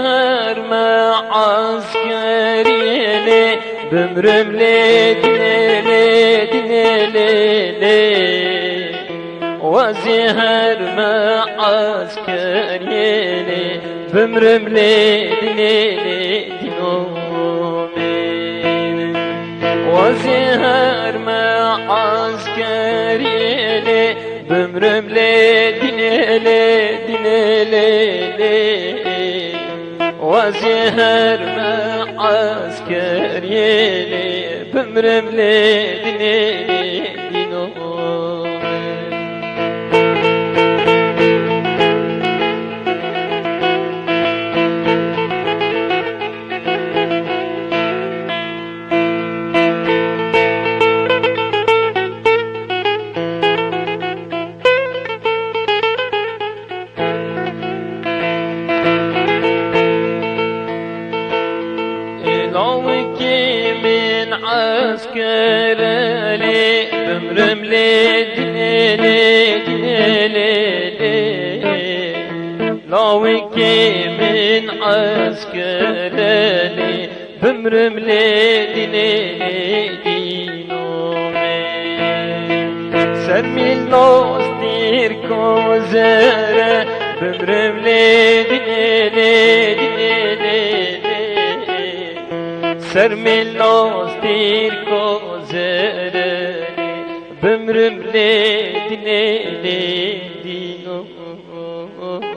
Erme askeriyeli bümrümle dinele dinele Vaziherme askeriyeli bümrümle dinele dinomen Vaziherme askeriyeli bümrümle dinele dinele Vaziherme askeriyeli bümrümle dinele dinomen Kimin askereli bümrümle dinele dinele Lavi kimin askereli bümrümle dinele dinomen Sermil dostir kozere bümrümle dinele dinele Sermil nostir kozereli bümrümle dinele dinomen